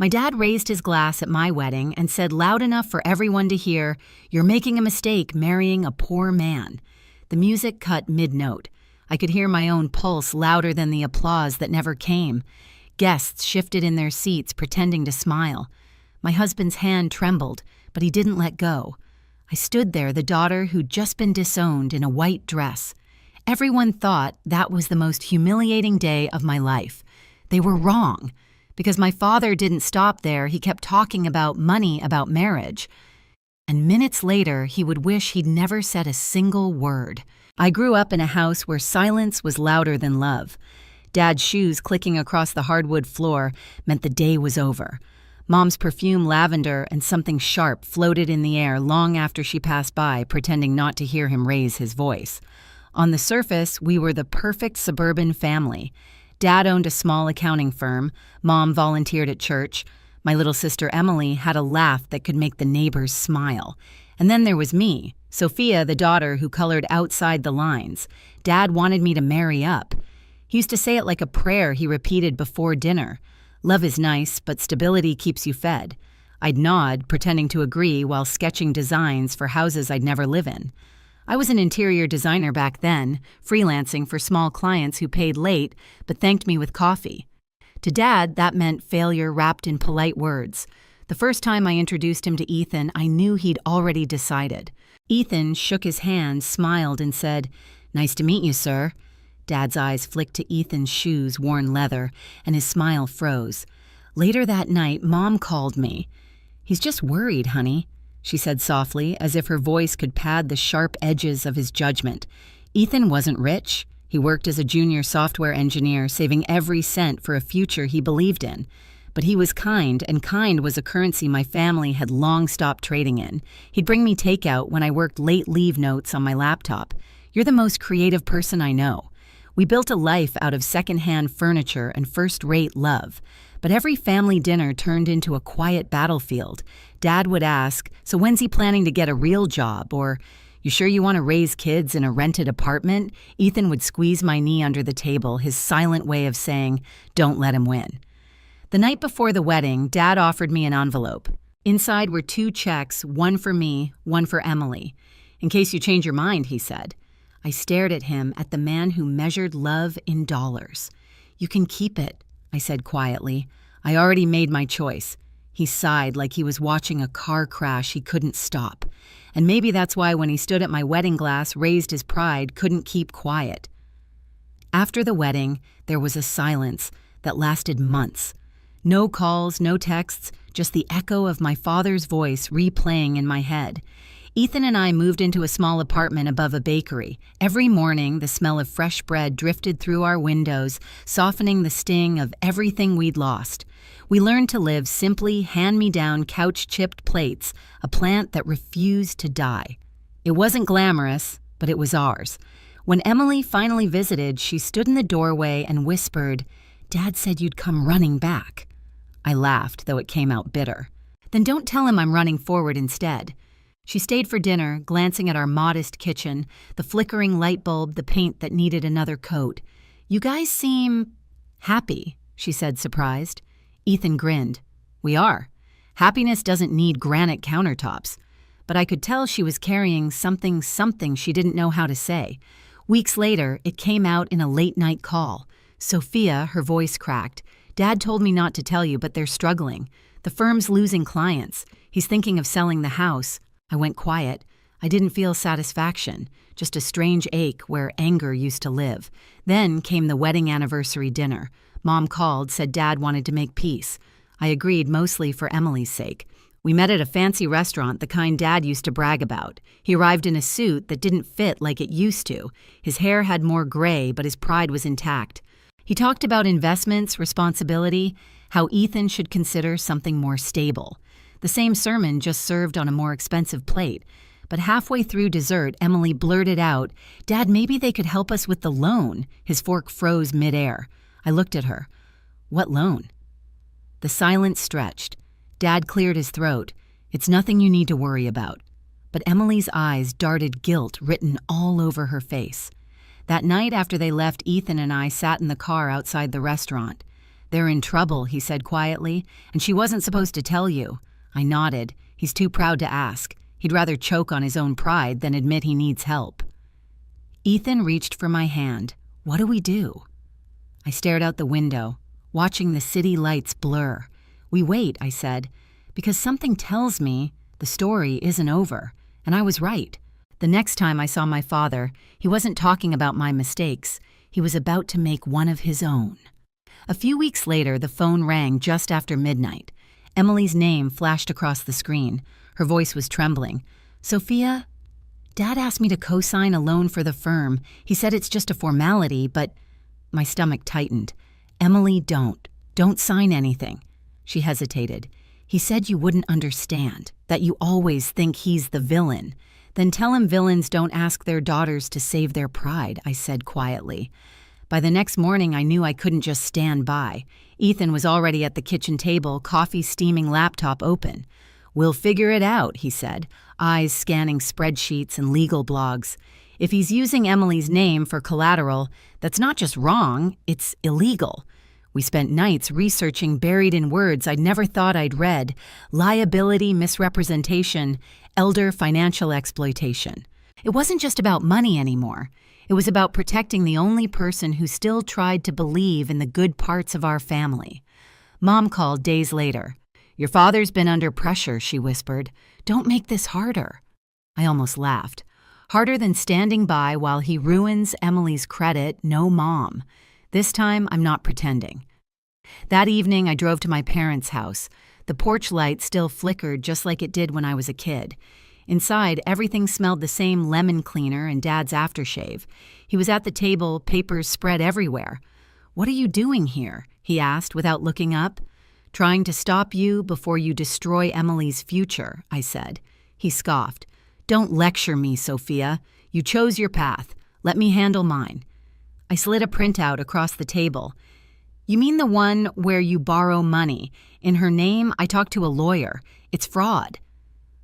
My dad raised his glass at my wedding and said loud enough for everyone to hear, "You're making a mistake marrying a poor man." The music cut mid-note. I could hear my own pulse louder than the applause that never came. Guests shifted in their seats, pretending to smile. My husband's hand trembled, but he didn't let go. I stood there, the daughter who'd just been disowned, in a white dress. Everyone thought that was the most humiliating day of my life. They were wrong. Because my father didn't stop there, he kept talking about money, about marriage. And minutes later, he would wish he'd never said a single word. I grew up in a house where silence was louder than love. Dad's shoes clicking across the hardwood floor meant the day was over. Mom's perfume, lavender, and something sharp floated in the air long after she passed by, pretending not to hear him raise his voice. On the surface, we were the perfect suburban family. Dad owned a small accounting firm. Mom volunteered at church. My little sister Emily had a laugh that could make the neighbors smile. And then there was me, Sophia, the daughter who colored outside the lines. Dad wanted me to marry up. He used to say it like a prayer he repeated before dinner. Love is nice, but stability keeps you fed. I'd nod, pretending to agree while sketching designs for houses I'd never live in. I was an interior designer back then, freelancing for small clients who paid late but thanked me with coffee. To Dad, that meant failure wrapped in polite words. The first time I introduced him to Ethan, I knew he'd already decided. Ethan shook his hand, smiled, and said, "Nice to meet you, sir." Dad's eyes flicked to Ethan's shoes, worn leather, and his smile froze. Later that night, Mom called me. "He's just worried, honey," she said softly, as if her voice could pad the sharp edges of his judgment. Ethan wasn't rich. He worked as a junior software engineer, saving every cent for a future he believed in. But he was kind, and kind was a currency my family had long stopped trading in. He'd bring me takeout when I worked late leave notes on my laptop. "You're the most creative person I know." We built a life out of secondhand furniture and first-rate love. But every family dinner turned into a quiet battlefield. Dad would ask, "So when's he planning to get a real job?" Or, "You sure you want to raise kids in a rented apartment?" Ethan would squeeze my knee under the table, his silent way of saying, "Don't let him win." The night before the wedding, Dad offered me an envelope. Inside were 2 checks, one for me, one for Emily. "In case you change your mind," he said. I stared at him, at the man who measured love in dollars. "You can keep it," I said quietly. "I already made my choice." He sighed like he was watching a car crash he couldn't stop. And maybe that's why when he stood at my wedding glass, raised his pride, couldn't keep quiet. After the wedding, there was a silence that lasted months. No calls, no texts, just the echo of my father's voice replaying in my head. Ethan and I moved into a small apartment above a bakery. Every morning, the smell of fresh bread drifted through our windows, softening the sting of everything we'd lost. We learned to live simply, hand-me-down, couch-chipped plates, a plant that refused to die. It wasn't glamorous, but it was ours. When Emily finally visited, she stood in the doorway and whispered, "Dad said you'd come running back." I laughed, though it came out bitter. "Then don't tell him I'm running forward instead." She stayed for dinner, glancing at our modest kitchen, the flickering light bulb, the paint that needed another coat. "You guys seem happy," she said, surprised. Ethan grinned. "We are. Happiness doesn't need granite countertops." But I could tell she was carrying something she didn't know how to say. Weeks later, it came out in a late-night call. "Sophia," her voice cracked. "Dad told me not to tell you, but they're struggling. The firm's losing clients. He's thinking of selling the house." I went quiet. I didn't feel satisfaction, just a strange ache where anger used to live. Then came the wedding anniversary dinner. Mom called, said Dad wanted to make peace. I agreed, mostly for Emily's sake. We met at a fancy restaurant, the kind Dad used to brag about. He arrived in a suit that didn't fit like it used to. His hair had more gray, but his pride was intact. He talked about investments, responsibility, how Ethan should consider something more stable. The same sermon, just served on a more expensive plate. But halfway through dessert, Emily blurted out, "Dad, maybe they could help us with the loan." His fork froze midair. I looked at her. "What loan?" The silence stretched. Dad cleared his throat. "It's nothing you need to worry about." But Emily's eyes darted guilt written all over her face. That night after they left, Ethan and I sat in the car outside the restaurant. "They're in trouble," he said quietly, "and she wasn't supposed to tell you." I nodded. He's too proud to ask. He'd rather choke on his own pride than admit he needs help. Ethan reached for my hand. "What do we do?" I stared out the window, watching the city lights blur. "We wait," I said, "because something tells me the story isn't over." And I was right. The next time I saw my father, he wasn't talking about my mistakes. He was about to make one of his own. A few weeks later, the phone rang just after midnight. Emily's name flashed across the screen. Her voice was trembling. "Sophia, Dad asked me to co-sign a loan for the firm. He said it's just a formality, but..." My stomach tightened. "Emily, don't sign anything." She hesitated. "He said you wouldn't understand, that you always think he's the villain." "Then tell him villains don't ask their daughters to save their pride," I said quietly. By the next morning, I knew I couldn't just stand by. Ethan was already at the kitchen table, coffee steaming, laptop open. "We'll figure it out," he said, eyes scanning spreadsheets and legal blogs. "If he's using Emily's name for collateral, that's not just wrong, it's illegal." We spent nights researching buried in words I'd never thought I'd read: liability misrepresentation, elder financial exploitation. It wasn't just about money anymore. It was about protecting the only person who still tried to believe in the good parts of our family. Mom called days later. "Your father's been under pressure," she whispered. "Don't make this harder." I almost laughed. Harder than standing by while he ruins Emily's credit? No, Mom. This time, I'm not pretending. That evening, I drove to my parents' house. The porch light still flickered just like it did when I was a kid. Inside, everything smelled the same lemon cleaner and Dad's aftershave. He was at the table, papers spread everywhere. "What are you doing here?" he asked without looking up. "Trying to stop you before you destroy Emily's future," I said. He scoffed. "Don't lecture me, Sophia. You chose your path. Let me handle mine." I slid a printout across the table. "You mean the one where you borrow money? In her name, I talked to a lawyer. It's fraud."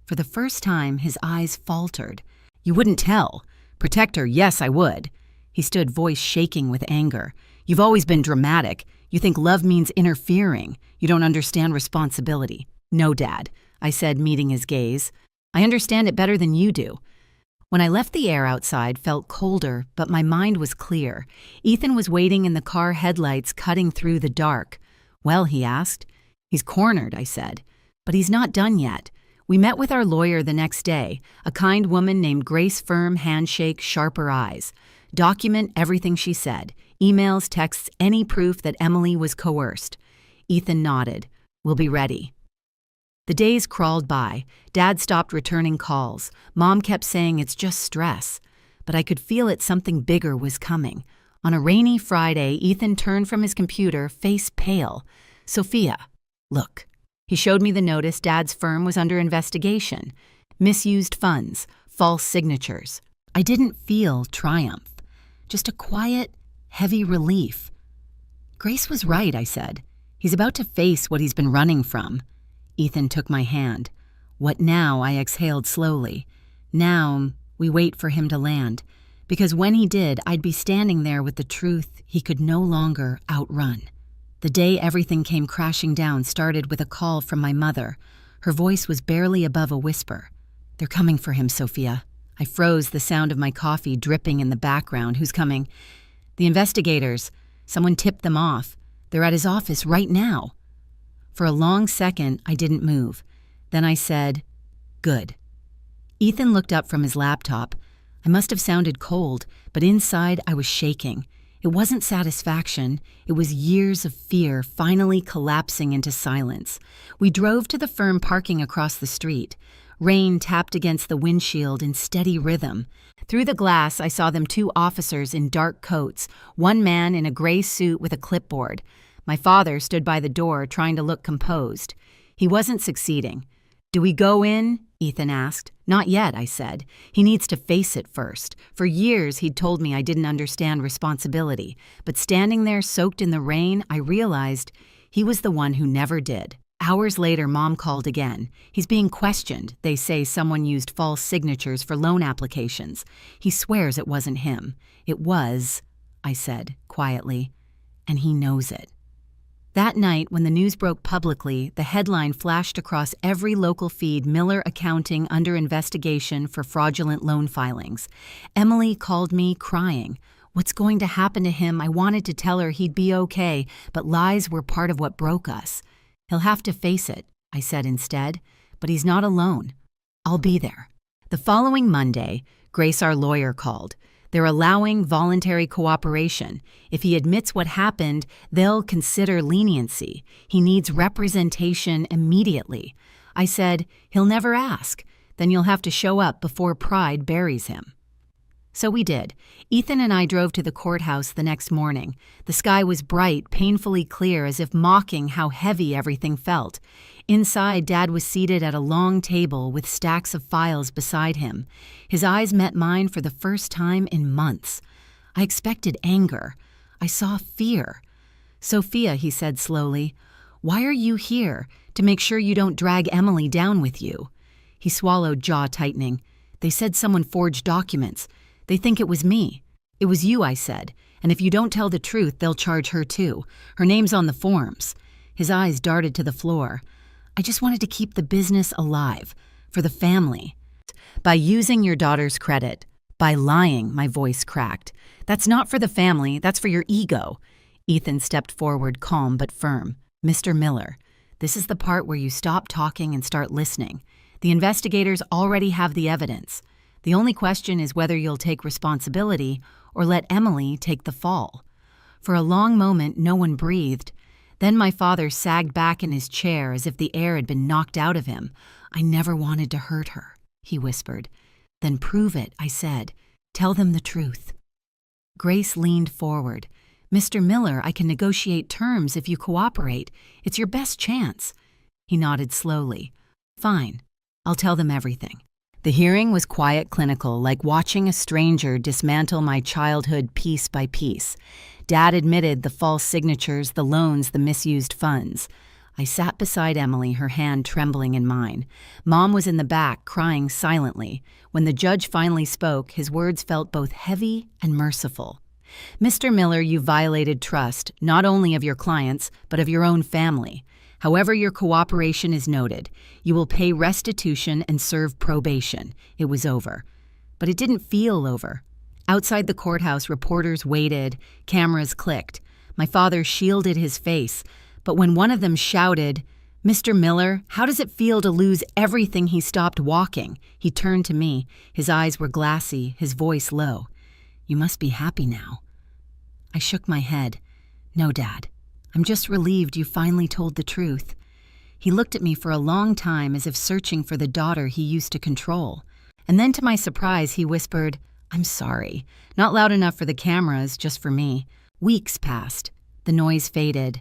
For the first time, his eyes faltered. "You wouldn't tell." "Protect her, yes, I would." He stood, voice shaking with anger. "You've always been dramatic. You think love means interfering. You don't understand responsibility." "No, Dad," I said, meeting his gaze. "I understand it better than you do." When I left, the air outside felt colder, but my mind was clear. Ethan was waiting in the car headlights, cutting through the dark. "Well," he asked. "He's cornered," I said. "But he's not done yet." We met with our lawyer the next day, a kind woman named Grace, firm handshake, sharper eyes. Document everything she said, emails, texts, any proof that Emily was coerced. Ethan nodded. "We'll be ready." The days crawled by. Dad stopped returning calls. Mom kept saying it's just stress. But I could feel it, something bigger was coming. On a rainy Friday, Ethan turned from his computer, face pale. "Sophia, look." He showed me the notice. Dad's firm was under investigation. Misused funds, false signatures. I didn't feel triumph, just a quiet, heavy relief. "Grace was right," I said. "He's about to face what he's been running from." Ethan took my hand. "What now?" I exhaled slowly. "Now, we wait for him to land. Because when he did, I'd be standing there with the truth he could no longer outrun." The day everything came crashing down started with a call from my mother. Her voice was barely above a whisper. "They're coming for him, Sophia." I froze, the sound of my coffee dripping in the background. "Who's coming?" "The investigators. Someone tipped them off. They're at his office right now." For a long second, I didn't move. Then I said, "Good." Ethan looked up from his laptop. I must have sounded cold, but inside I was shaking. It wasn't satisfaction. It was years of fear finally collapsing into silence. We drove to the firm parking across the street. Rain tapped against the windshield in steady rhythm. Through the glass, I saw them, 2 officers in dark coats, one man in a gray suit with a clipboard. My father stood by the door, trying to look composed. He wasn't succeeding. "Do we go in?" Ethan asked. "Not yet," I said. "He needs to face it first." For years, he'd told me I didn't understand responsibility. But standing there, soaked in the rain, I realized he was the one who never did. Hours later, Mom called again. "He's being questioned. They say someone used false signatures for loan applications. He swears it wasn't him." "It was," I said quietly, "and he knows it." That night, when the news broke publicly, the headline flashed across every local feed: Miller Accounting under investigation for fraudulent loan filings. Emily called me crying. What's going to happen to him? I wanted to tell her he'd be okay, but lies were part of what broke us. He'll have to face it, I said instead, but he's not alone. I'll be there. The following Monday, Grace, our lawyer, called. They're allowing voluntary cooperation. If he admits what happened, they'll consider leniency. He needs representation immediately. I said, he'll never ask. Then you'll have to show up before pride buries him. So we did. Ethan and I drove to the courthouse the next morning. The sky was bright, painfully clear, as if mocking how heavy everything felt. Inside, Dad was seated at a long table with stacks of files beside him. His eyes met mine for the first time in months. I expected anger. I saw fear. "Sophia," he said slowly, "why are you here? To make sure you don't drag Emily down with you." He swallowed, jaw tightening. "They said someone forged documents. They think it was me." "It was you," I said, "and if you don't tell the truth, they'll charge her too. Her name's on the forms." His eyes darted to the floor. "I just wanted to keep the business alive, for the family." "By using your daughter's credit, by lying," my voice cracked. "That's not for the family, that's for your ego." Ethan stepped forward, calm but firm. "Mr. Miller, this is the part where you stop talking and start listening. The investigators already have the evidence. The only question is whether you'll take responsibility or let Emily take the fall." For a long moment, no one breathed. Then my father sagged back in his chair as if the air had been knocked out of him. "I never wanted to hurt her," he whispered. "Then prove it," I said. "Tell them the truth." Grace leaned forward. "Mr. Miller, I can negotiate terms if you cooperate. It's your best chance." He nodded slowly. "Fine. I'll tell them everything." The hearing was quiet, clinical, like watching a stranger dismantle my childhood piece by piece. Dad admitted the false signatures, the loans, the misused funds. I sat beside Emily, her hand trembling in mine. Mom was in the back, crying silently. When the judge finally spoke, his words felt both heavy and merciful. "Mr. Miller, you violated trust, not only of your clients, but of your own family. However, your cooperation is noted. You will pay restitution and serve probation." It was over. But it didn't feel over. Outside the courthouse, reporters waited, cameras clicked. My father shielded his face, but when one of them shouted, "Mr. Miller, how does it feel to lose everything?" he stopped walking. He turned to me. His eyes were glassy, his voice low. "You must be happy now." I shook my head. "No, Dad. I'm just relieved you finally told the truth." He looked at me for a long time as if searching for the daughter he used to control. And then to my surprise, he whispered, "I'm sorry." Not loud enough for the cameras, just for me. Weeks passed. The noise faded.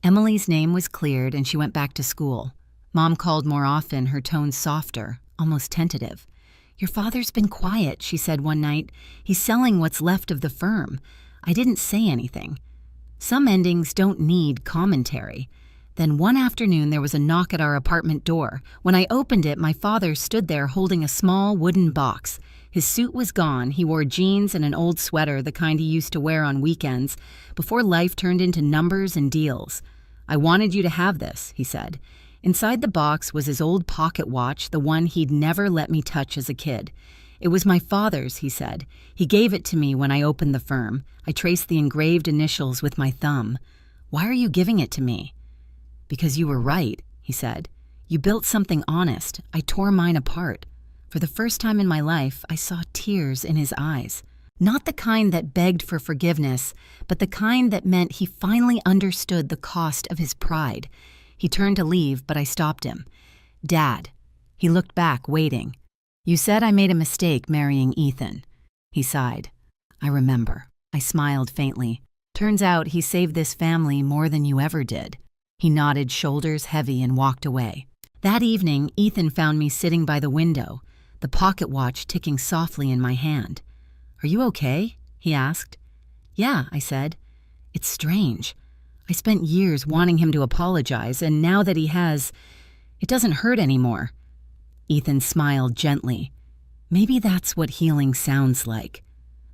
Emily's name was cleared and she went back to school. Mom called more often, her tone softer, almost tentative. "Your father's been quiet," she said one night. "He's selling what's left of the firm." I didn't say anything. Some endings don't need commentary. Then one afternoon there was a knock at our apartment door. When I opened it, my father stood there holding a small wooden box. His suit was gone. He wore jeans and an old sweater, the kind he used to wear on weekends, before life turned into numbers and deals. "I wanted you to have this," he said. Inside the box was his old pocket watch, the one he'd never let me touch as a kid. "It was my father's," he said. "He gave it to me when I opened the firm." I traced the engraved initials with my thumb. "Why are you giving it to me?" "Because you were right," he said. "You built something honest. I tore mine apart." For the first time in my life, I saw tears in his eyes. Not the kind that begged for forgiveness, but the kind that meant he finally understood the cost of his pride. He turned to leave, but I stopped him. "Dad." He looked back, waiting. "You said I made a mistake marrying Ethan." He sighed. "I remember." I smiled faintly. "Turns out he saved this family more than you ever did." He nodded, shoulders heavy, and walked away. That evening, Ethan found me sitting by the window, the pocket watch ticking softly in my hand. "Are you okay?" he asked. "Yeah," I said. "It's strange. I spent years wanting him to apologize, and now that he has, it doesn't hurt anymore." Ethan smiled gently. "Maybe that's what healing sounds like."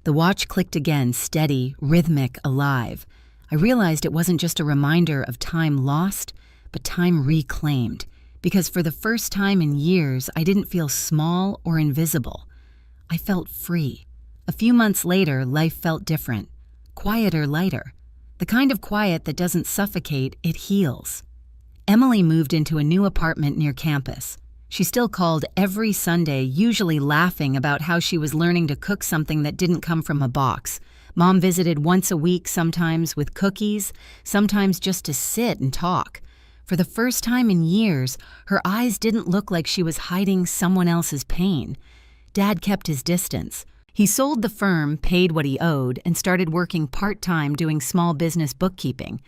The watch clicked again, steady, rhythmic, alive. I realized it wasn't just a reminder of time lost, but time reclaimed, because for the first time in years, I didn't feel small or invisible. I felt free. A few months later, life felt different, quieter, lighter. The kind of quiet that doesn't suffocate, it heals. Emily moved into a new apartment near campus. She still called every Sunday, usually laughing about how she was learning to cook something that didn't come from a box. Mom visited once a week, sometimes with cookies, sometimes just to sit and talk. For the first time in years, her eyes didn't look like she was hiding someone else's pain. Dad kept his distance. He sold the firm, paid what he owed, and started working part-time doing small business bookkeeping.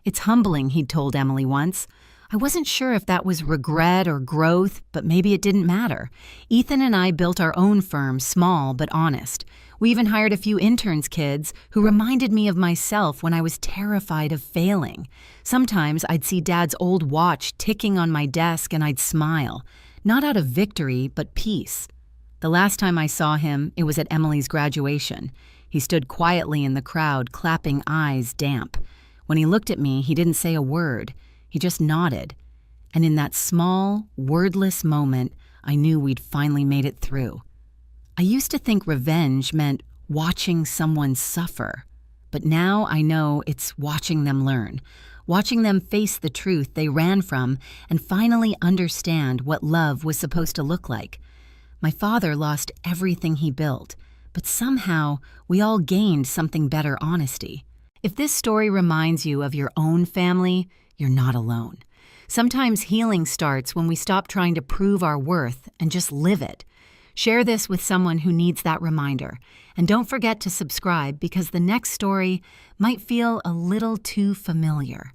"It's humbling," he'd told Emily once. I wasn't sure if that was regret or growth, but maybe it didn't matter. Ethan and I built our own firm, small but honest. We even hired a few interns' kids who reminded me of myself when I was terrified of failing. Sometimes I'd see Dad's old watch ticking on my desk and I'd smile, not out of victory, but peace. The last time I saw him, it was at Emily's graduation. He stood quietly in the crowd, clapping, eyes damp. When he looked at me, he didn't say a word. He just nodded. And in that small, wordless moment, I knew we'd finally made it through. I used to think revenge meant watching someone suffer. But now I know it's watching them learn, watching them face the truth they ran from and finally understand what love was supposed to look like. My father lost everything he built, but somehow we all gained something better: honesty. If this story reminds you of your own family, you're not alone. Sometimes healing starts when we stop trying to prove our worth and just live it. Share this with someone who needs that reminder. And don't forget to subscribe, because the next story might feel a little too familiar.